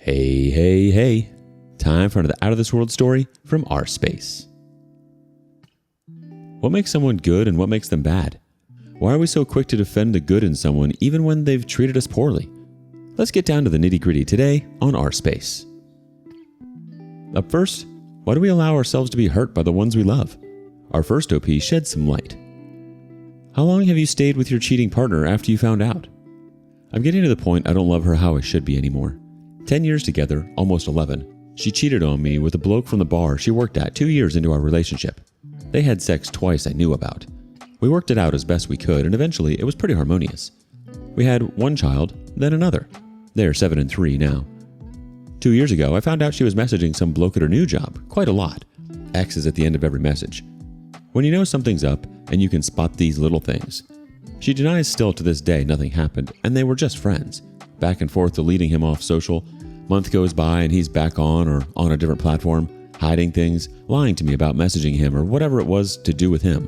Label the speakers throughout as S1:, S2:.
S1: Hey, hey, hey. Time for another Out of This World story from rSpace. What makes someone good and what makes them bad? Why are we so quick to defend the good in someone even when they've treated us poorly? Let's get down to the nitty-gritty today on rSpace. Up first, why do we allow ourselves to be hurt by the ones we love? Our first OP sheds some light. How long have you stayed with your cheating partner after you found out? I'm getting to the point I don't love her how I should be anymore. 10 years together, almost 11. She cheated on me with a bloke from the bar she worked at 2 years into our relationship. They had sex twice I knew about. We worked it out as best we could, and eventually it was pretty harmonious. We had one child, then another. They're 7 and 3 now. 2 years ago, I found out she was messaging some bloke at her new job, quite a lot. X is at the end of every message. When you know something's up, and you can spot these little things. She denies still to this day nothing happened, and they were just friends. Back and forth deleting him off social. Month goes by and he's back on or on a different platform, hiding things, lying to me about messaging him or whatever it was to do with him.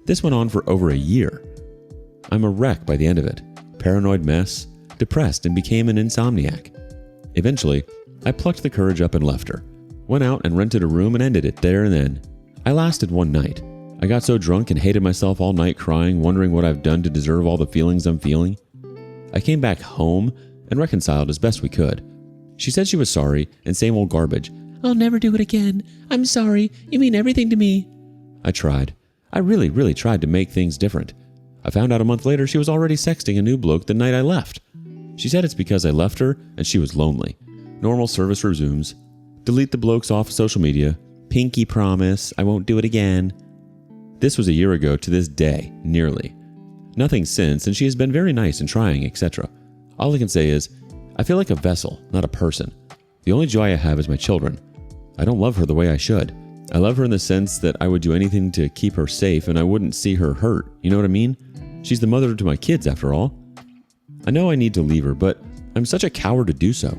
S1: This went on for over a year. I'm a wreck by the end of it. Paranoid mess, depressed, and became an insomniac. Eventually, I plucked the courage up and left her. Went out and rented a room and ended it there and then. I lasted one night. I got so drunk and hated myself all night crying, wondering what I've done to deserve all the feelings I'm feeling. I came back home and reconciled as best we could. She said she was sorry and same old garbage. I'll never do it again. I'm sorry. You mean everything to me. I tried. I really tried to make things different. I found out a month later she was already sexting a new bloke the night I left. She said it's because I left her and she was lonely. Normal service resumes. Delete the blokes off social media. Pinky promise I won't do it again. This was a year ago to this day, nearly. Nothing since, and she has been very nice and trying, etc. All I can say is, I feel like a vessel, not a person. The only joy I have is my children. I don't love her the way I should. I love her in the sense that I would do anything to keep her safe and I wouldn't see her hurt. You know what I mean? She's the mother to my kids, after all. I know I need to leave her, but I'm such a coward to do so.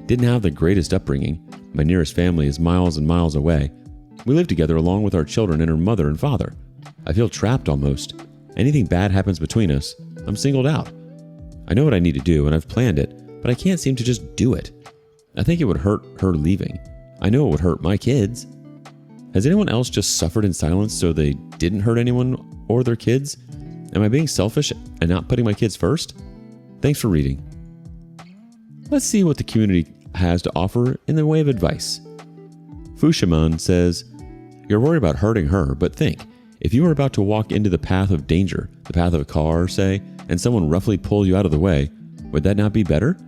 S1: Didn't have the greatest upbringing. My nearest family is miles and miles away. We live together along with our children and her mother and father. I feel trapped almost. Anything bad happens between us, I'm singled out. I know what I need to do and I've planned it, but I can't seem to just do it. I think it would hurt her leaving. I know it would hurt my kids. Has anyone else just suffered in silence so they didn't hurt anyone or their kids? Am I being selfish and not putting my kids first? Thanks for reading. Let's see what the community has to offer in the way of advice. Fushiman says, you're worried about hurting her, but think, if you were about to walk into the path of danger, the path of a car, say, and someone roughly pulled you out of the way, would that not be better?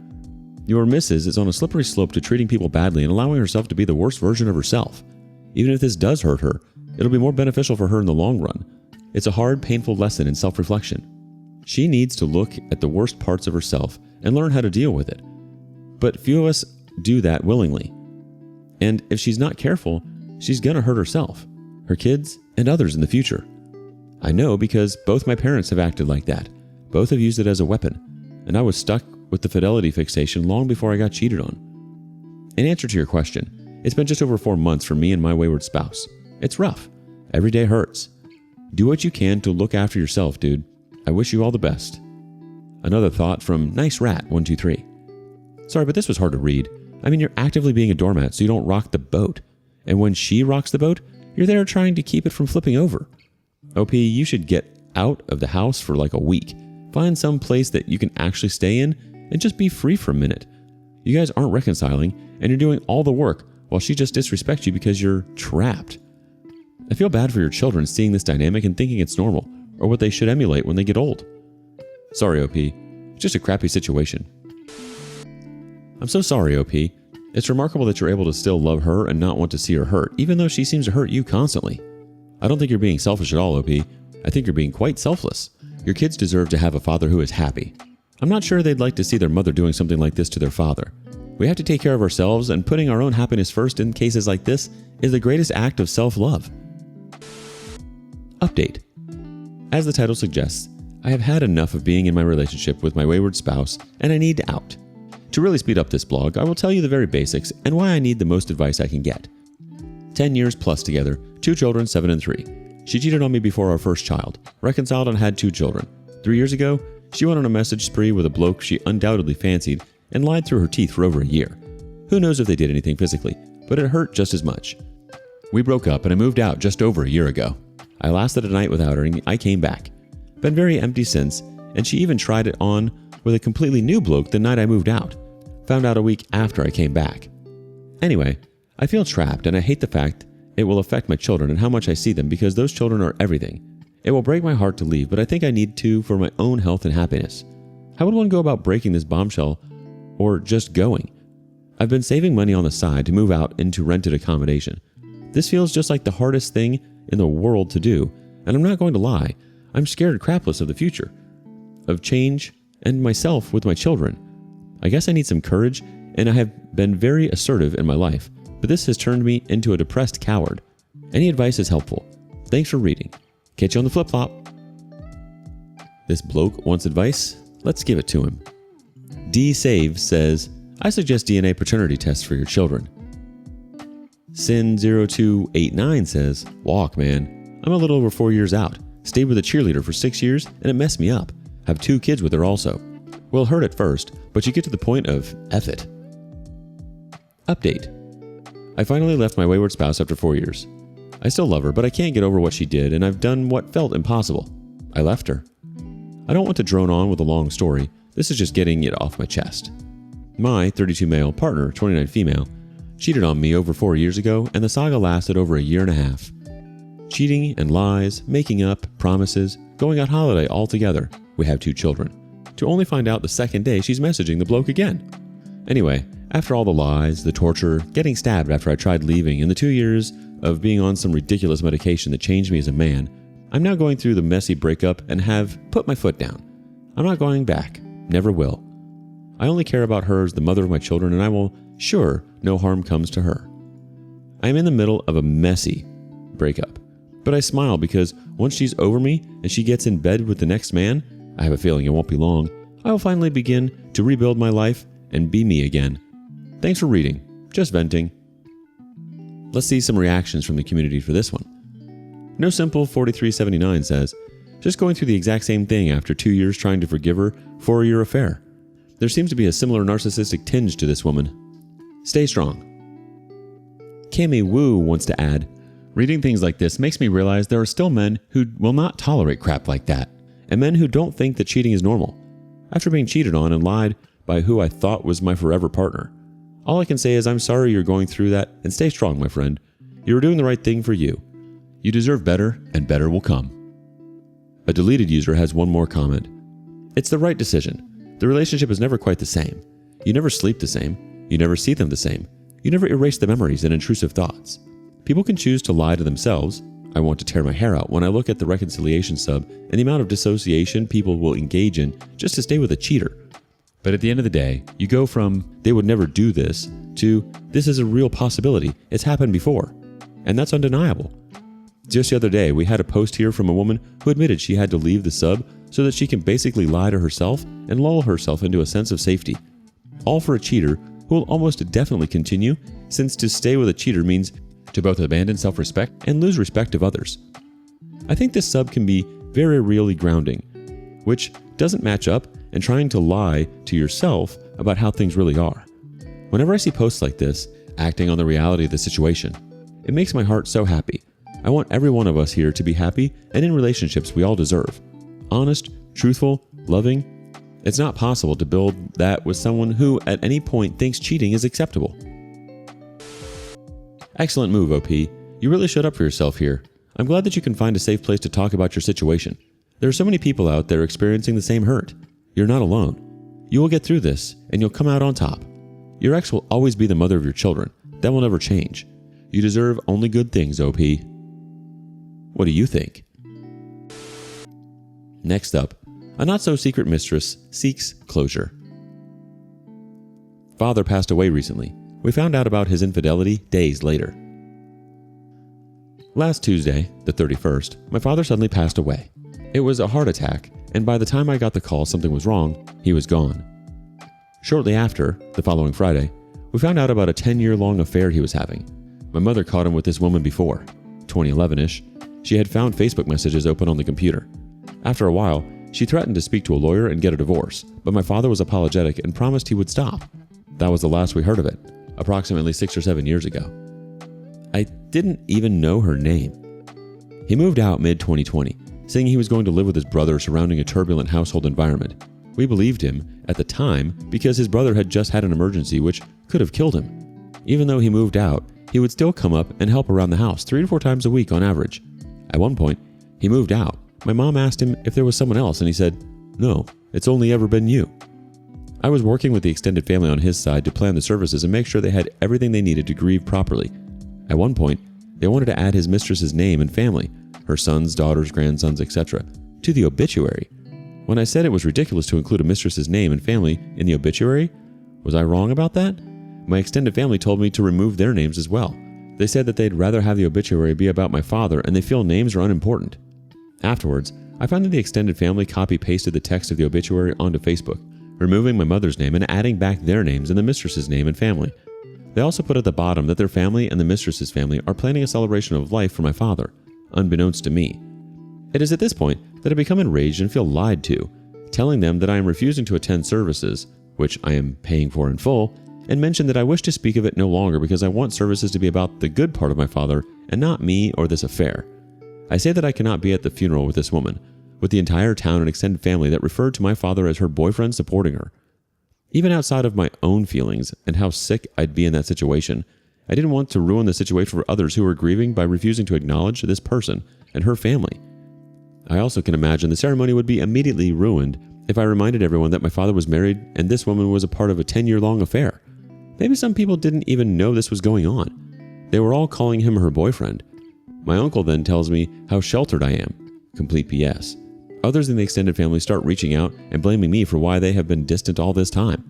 S1: Your missus is on a slippery slope to treating people badly and allowing herself to be the worst version of herself. Even if this does hurt her, it'll be more beneficial for her in the long run. It's a hard, painful lesson in self-reflection. She needs to look at the worst parts of herself and learn how to deal with it. But few of us do that willingly. And if she's not careful, she's gonna hurt herself, her kids, and others in the future. I know because both my parents have acted like that. Both have used it as a weapon, and I was stuck with the fidelity fixation long before I got cheated on. In answer to your question, it's been just over 4 months for me and my wayward spouse. It's rough. Every day hurts. Do what you can to look after yourself, dude. I wish you all the best. Another thought from Nice Rat 123. Sorry, but this was hard to read. I mean, you're actively being a doormat so you don't rock the boat. And when she rocks the boat, you're there trying to keep it from flipping over. OP, you should get out of the house for like a week. Find some place that you can actually stay in and just be free for a minute. You guys aren't reconciling and you're doing all the work while she just disrespects you because you're trapped. I feel bad for your children seeing this dynamic and thinking it's normal or what they should emulate when they get old. Sorry, OP. It's just a crappy situation. I'm so sorry, OP. It's remarkable that you're able to still love her and not want to see her hurt, even though she seems to hurt you constantly. I don't think you're being selfish at all, OP. I think you're being quite selfless. Your kids deserve to have a father who is happy. I'm not sure they'd like to see their mother doing something like this to their father. We have to take care of ourselves, and putting our own happiness first in cases like this is the greatest act of self-love. Update. As the title suggests, I have had enough of being in my relationship with my wayward spouse, and I need out. To really speed up this blog, I will tell you the very basics and why I need the most advice I can get. 10 years plus together, 2 children, 7 and 3. She cheated on me before our first child, reconciled and had 2 children. 3 years ago, she went on a message spree with a bloke she undoubtedly fancied and lied through her teeth for over a year. Who knows if they did anything physically, but it hurt just as much. We broke up and I moved out just over a year ago. I lasted a night without her and I came back. Been very empty since, and she even tried it on with a completely new bloke the night I moved out. Found out a week after I came back. Anyway, I feel trapped and I hate the fact it will affect my children and how much I see them because those children are everything. It will break my heart to leave, but I think I need to for my own health and happiness. How would one go about breaking this bombshell or just going? I've been saving money on the side to move out into rented accommodation. This feels just like the hardest thing in the world to do, and I'm not going to lie, I'm scared crapless of the future, of change, and myself with my children. I guess I need some courage, and I have been very assertive in my life, but this has turned me into a depressed coward. Any advice is helpful. Thanks for reading. Catch you on the flip-flop. This bloke wants advice. Let's give it to him. D-Save says, I suggest DNA paternity tests for your children. Sin0289 says, walk, man. I'm a little over 4 years out. Stayed with a cheerleader for 6 years, and it messed me up. Have 2 kids with her also. Will hurt at first, but you get to the point of F it. Update. I finally left my wayward spouse after 4 years. I still love her, but I can't get over what she did, and I've done what felt impossible. I left her. I don't want to drone on with a long story. This is just getting it off my chest. My 32 male partner, 29 female, cheated on me over 4 years ago, and the saga lasted over a year and a half. Cheating and lies, making up, promises, going on holiday all together. We have 2 children. To only find out the second day she's messaging the bloke again. Anyway, after all the lies, the torture, getting stabbed after I tried leaving, and the 2 years of being on some ridiculous medication that changed me as a man, I'm now going through the messy breakup and have put my foot down. I'm not going back. Never will. I only care about her as the mother of my children, and I will sure no harm comes to her. I am in the middle of a messy breakup, but I smile because once she's over me and she gets in bed with the next man, I have a feeling it won't be long, I will finally begin to rebuild my life and be me again. Thanks for reading. Just venting. Let's see some reactions from the community for this one. No Simple 4379 says, just going through the exact same thing after 2 years trying to forgive her for a year affair. There seems to be a similar narcissistic tinge to this woman. Stay strong. Cami Wu wants to add, reading things like this makes me realize there are still men who will not tolerate crap like that, and men who don't think that cheating is normal. After being cheated on and lied by who I thought was my forever partner. All I can say is I'm sorry you're going through that, and stay strong, my friend. You are doing the right thing for you. You deserve better, and better will come. A deleted user has one more comment. It's the right decision. The relationship is never quite the same. You never sleep the same. You never see them the same. You never erase the memories and intrusive thoughts. People can choose to lie to themselves. I want to tear my hair out when I look at the reconciliation sub and the amount of dissociation people will engage in just to stay with a cheater. But at the end of the day, you go from, they would never do this, to, this is a real possibility. It's happened before. And that's undeniable. Just the other day, we had a post here from a woman who admitted she had to leave the sub so that she can basically lie to herself and lull herself into a sense of safety. All for a cheater who will almost definitely continue, since to stay with a cheater means to both abandon self-respect and lose respect of others. I think this sub can be very really grounding, which doesn't match up and trying to lie to yourself about how things really are. Whenever I see posts like this, acting on the reality of the situation, it makes my heart so happy. I want every one of us here to be happy and in relationships we all deserve. Honest, truthful, loving. It's not possible to build that with someone who at any point thinks cheating is acceptable. Excellent move, OP. You really showed up for yourself here. I'm glad that you can find a safe place to talk about your situation. There are so many people out there experiencing the same hurt. You're not alone. You will get through this, and you'll come out on top. Your ex will always be the mother of your children. That will never change. You deserve only good things, OP. What do you think? Next up, a not-so-secret mistress seeks closure. Father passed away recently. We found out about his infidelity days later. Last Tuesday, the 31st, my father suddenly passed away. It was a heart attack, and by the time I got the call something was wrong, he was gone. Shortly after, the following Friday, we found out about a 10-year-long affair he was having. My mother caught him with this woman before. 2011-ish, she had found Facebook messages open on the computer. After a while, she threatened to speak to a lawyer and get a divorce, but my father was apologetic and promised he would stop. That was the last we heard of it. approximately 6 or 7 years ago. I didn't even know her name. He moved out mid-2020, saying he was going to live with his brother surrounding a turbulent household environment. We believed him at the time because his brother had just had an emergency which could have killed him. Even though he moved out, he would still come up and help around the house 3 to 4 times a week on average. At one point, he moved out. My mom asked him if there was someone else, and he said, "No, it's only ever been you." I was working with the extended family on his side to plan the services and make sure they had everything they needed to grieve properly. At one point, they wanted to add his mistress's name and family, her sons, daughters, grandsons, etc., to the obituary. When I said it was ridiculous to include a mistress's name and family in the obituary, was I wrong about that? My extended family told me to remove their names as well. They said that they'd rather have the obituary be about my father and they feel names are unimportant. Afterwards, I found that the extended family copy-pasted the text of the obituary onto Facebook, removing my mother's name and adding back their names and the mistress's name and family. They also put at the bottom that their family and the mistress's family are planning a celebration of life for my father, unbeknownst to me. It is at this point that I become enraged and feel lied to, telling them that I am refusing to attend services, which I am paying for in full, and mention that I wish to speak of it no longer because I want services to be about the good part of my father and not me or this affair. I say that I cannot be at the funeral with this woman, with the entire town and extended family that referred to my father as her boyfriend supporting her. Even outside of my own feelings and how sick I'd be in that situation, I didn't want to ruin the situation for others who were grieving by refusing to acknowledge this person and her family. I also can imagine the ceremony would be immediately ruined if I reminded everyone that my father was married and this woman was a part of a 10-year-long affair. Maybe some people didn't even know this was going on. They were all calling him her boyfriend. My uncle then tells me how sheltered I am. Complete BS. Others in the extended family start reaching out and blaming me for why they have been distant all this time,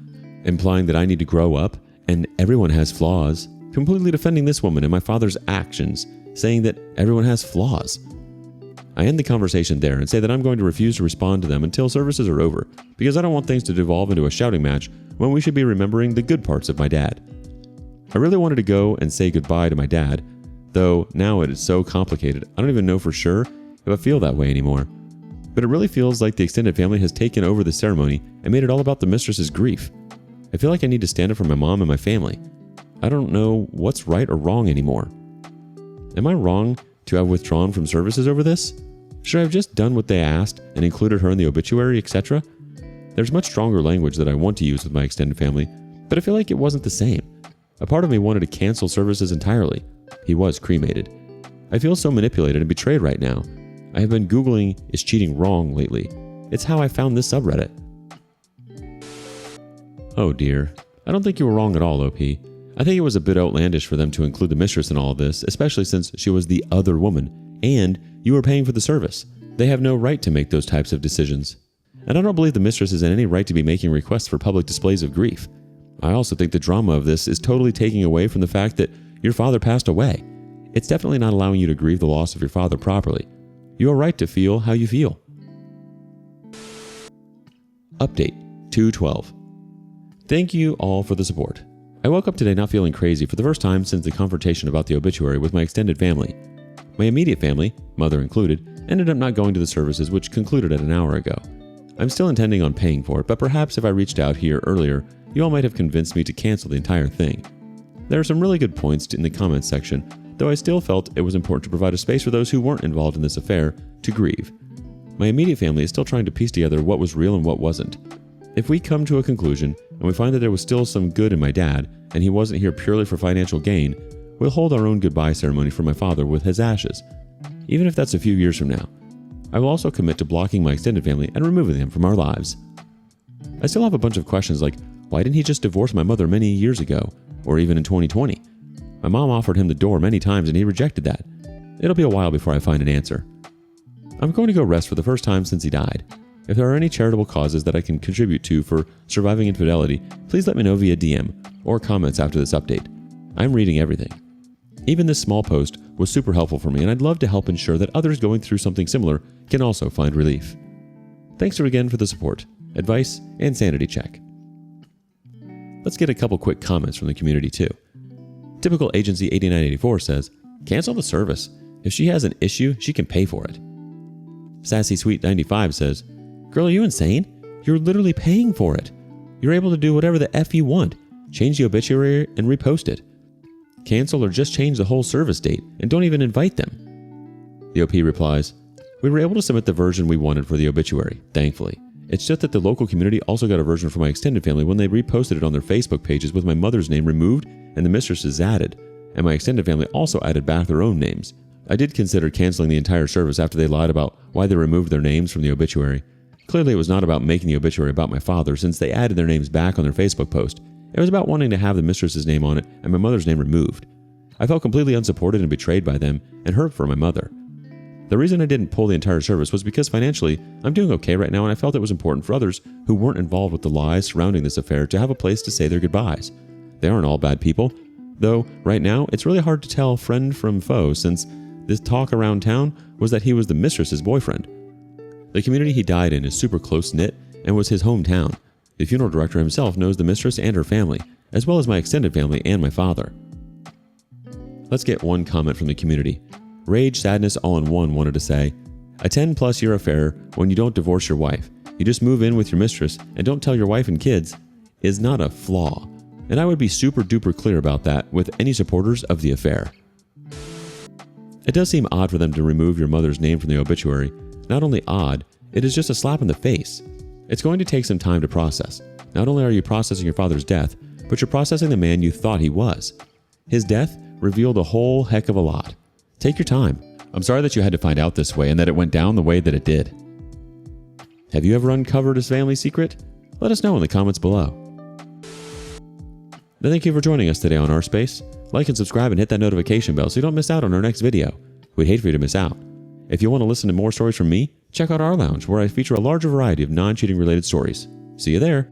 S1: implying that I need to grow up and everyone has flaws, completely defending this woman and my father's actions, saying that everyone has flaws. I end the conversation there and say that I'm going to refuse to respond to them until services are over, because I don't want things to devolve into a shouting match when we should be remembering the good parts of my dad. I really wanted to go and say goodbye to my dad, though now it is so complicated I don't even know for sure if I feel that way anymore. But it really feels like the extended family has taken over the ceremony and made it all about the mistress's grief. I feel like I need to stand up for my mom and my family. I don't know what's right or wrong anymore. Am I wrong to have withdrawn from services over this? Should I have just done what they asked and included her in the obituary, etc.? There's much stronger language that I want to use with my extended family, but I feel like it wasn't the same. A part of me wanted to cancel services entirely. He was cremated. I feel so manipulated and betrayed right now. I have been Googling "is cheating wrong" lately. It's how I found this subreddit. Oh dear. I don't think you were wrong at all, OP. I think it was a bit outlandish for them to include the mistress in all of this, especially since she was the other woman, and you were paying for the service. They have no right to make those types of decisions. And I don't believe the mistress is in any right to be making requests for public displays of grief. I also think the drama of this is totally taking away from the fact that your father passed away. It's definitely not allowing you to grieve the loss of your father properly. You are right to feel how you feel. Update 212. Thank you all for the support. I woke up today not feeling crazy for the first time since the confrontation about the obituary with my extended family. My immediate family, mother included, ended up not going to the services, which concluded an hour ago. I'm still intending on paying for it, but perhaps if I reached out here earlier, you all might have convinced me to cancel the entire thing. There are some really good points in the comments section, though I still felt it was important to provide a space for those who weren't involved in this affair to grieve. My immediate family is still trying to piece together what was real and what wasn't. If we come to a conclusion and we find that there was still some good in my dad and he wasn't here purely for financial gain, we'll hold our own goodbye ceremony for my father with his ashes, even if that's a few years from now. I will also commit to blocking my extended family and removing them from our lives. I still have a bunch of questions like, why didn't he just divorce my mother many years ago, or even in 2020? My mom offered him the door many times and he rejected that. It'll be a while before I find an answer. I'm going to go rest for the first time since he died. If there are any charitable causes that I can contribute to for surviving infidelity, please let me know via DM or comments after this update. I'm reading everything. Even this small post was super helpful for me, and I'd love to help ensure that others going through something similar can also find relief. Thanks again for the support, advice, and sanity check. Let's get a couple quick comments from the community too. Typical Agency 8984 says, cancel the service. If she has an issue, she can pay for it. Sassy Sweet 95 says, girl, are you insane? You're literally paying for it. You're able to do whatever the F you want. change the obituary and repost it. Cancel or just change the whole service date and don't even invite them. The OP replies, "We were able to submit the version we wanted for the obituary, thankfully. It's just that the local community also got a version for my extended family when they reposted it on their Facebook pages with my mother's name removed and the mistress's added, and my extended family also added back their own names. I did consider canceling the entire service after they lied about why they removed their names from the obituary. Clearly it was not about making the obituary about my father since they added their names back on their Facebook post. It was about wanting to have the mistress's name on it and my mother's name removed. I felt completely unsupported and betrayed by them and hurt for my mother. The reason I didn't pull the entire service was because financially, I'm doing okay right now and I felt it was important for others who weren't involved with the lies surrounding this affair to have a place to say their goodbyes. They aren't all bad people, though right now it's really hard to tell friend from foe since this talk around town was that he was the mistress's boyfriend. The community he died in is super close-knit and was his hometown. The funeral director himself knows the mistress and her family, as well as my extended family and my father." Let's get one comment from the community. Rage Sadness All in One wanted to say, "A 10+ year affair when you don't divorce your wife, you just move in with your mistress and don't tell your wife and kids, is not a flaw. And I would be super duper clear about that with any supporters of the affair." It does seem odd for them to remove your mother's name from the obituary. Not only odd, it is just a slap in the face. It's going to take some time to process. Not only are you processing your father's death, but you're processing the man you thought he was. His death revealed a whole heck of a lot. Take your time. I'm sorry that you had to find out this way and that it went down the way that it did. Have you ever uncovered his family secret? Let us know in the comments below. Thank you for joining us today on rSpace. Like and subscribe and hit that notification bell so you don't miss out on our next video. We'd hate for you to miss out. If you want to listen to more stories from me, check out our lounge where I feature a larger variety of non-cheating related stories. See you there.